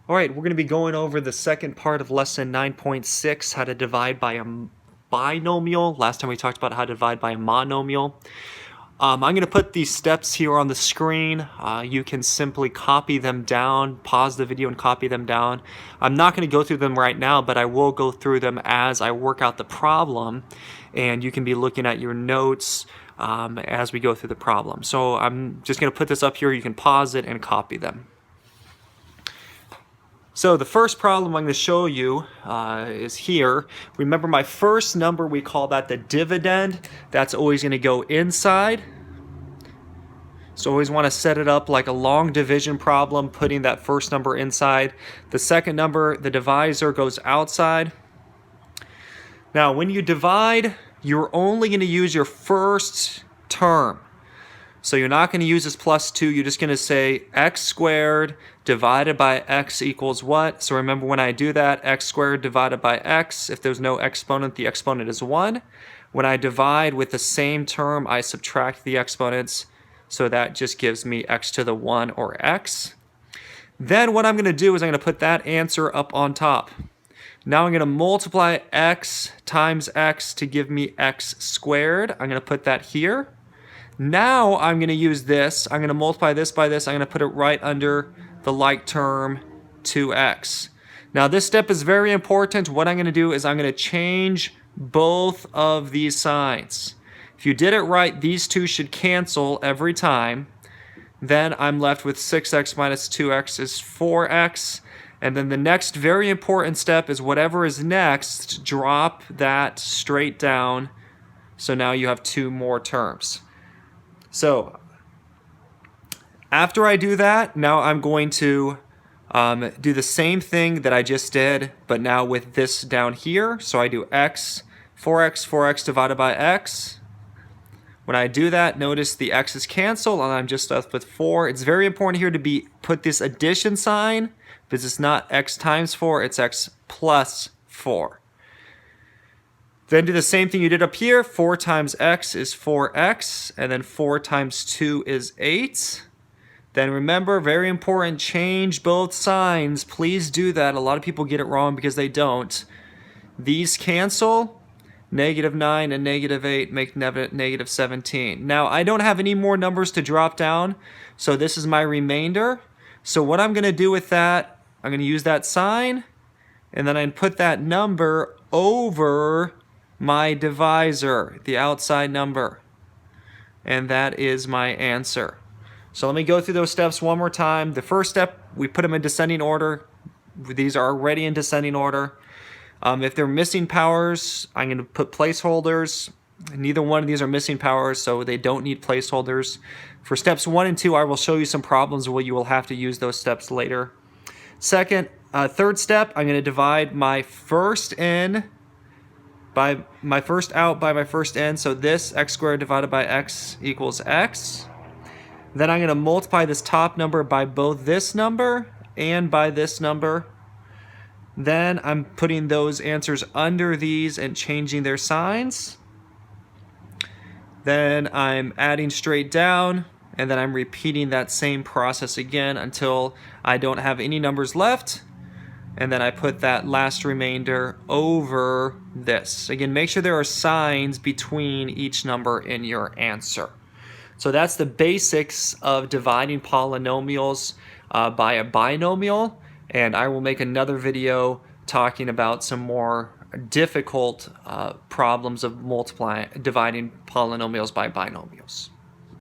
All right, we're going to be going over the second part of lesson 9.6, how to divide by a binomial. Last time we talked about how to divide by a monomial. I'm going to put these steps here on the screen. You can simply copy them down, pause the video and copy them down. I'm not going to go through them right now, but I will go through them as I work out the problem, and you can be looking at your notes as we go through the problem. So I'm just going to put this up here. You can pause it and copy them. So the first problem I'm going to show you is here. Remember my first number, we call that the dividend. That's always going to go inside. So always want to set it up like a long division problem, putting that first number inside. The second number, the divisor, goes outside. Now when you divide, you're only going to use your first term. So you're not going to use this plus 2, you're just going to say x squared divided by x equals what? So remember when I do that, x squared divided by x, if there's no exponent, the exponent is 1. When I divide with the same term, I subtract the exponents, so that just gives me x to the 1 or x. Then what I'm going to do is I'm going to put that answer up on top. Now I'm going to multiply x times x to give me x squared. I'm going to put that here. Now I'm going to use this. I'm going to multiply this by this. I'm going to put it right under the like term 2x. Now this step is very important. What I'm going to do is I'm going to change both of these signs. If you did it right, these two should cancel every time. Then I'm left with 6x minus 2x is 4x. And then the next very important step is whatever is next, drop that straight down. So now you have two more terms. So after I do that, now I'm going to do the same thing that I just did, but now with this down here. So I do x, 4x divided by x. When I do that, notice the x's cancel and I'm just left with 4. It's very important here to put this addition sign, because it's not x times 4, it's x plus 4. Then do the same thing you did up here. 4 times x is 4x, and then 4 times 2 is 8. Then remember, very important, change both signs. Please do that. A lot of people get it wrong because they don't. These cancel. -9 and -8 make -17. Now, I don't have any more numbers to drop down, so this is my remainder. So what I'm going to do with that, I'm going to use that sign, and then I put that number over my divisor, the outside number. And that is my answer. So let me go through those steps one more time. The first step, we put them in descending order. These are already in descending order. If they're missing powers, I'm going to put placeholders. Neither one of these are missing powers, so they don't need placeholders. For steps 1 and 2, I will show you some problems where you will have to use those steps later. Third step, I'm going to divide my first in by my first out by my first in. So this x squared divided by x equals x. Then I'm going to multiply this top number by both this number and by this number. Then I'm putting those answers under these and changing their signs. Then I'm adding straight down, and then I'm repeating that same process again until I don't have any numbers left. And then I put that last remainder over this. Again, make sure there are signs between each number in your answer. So that's the basics of dividing polynomials by a binomial. And I will make another video talking about some more difficult problems of dividing polynomials by binomials.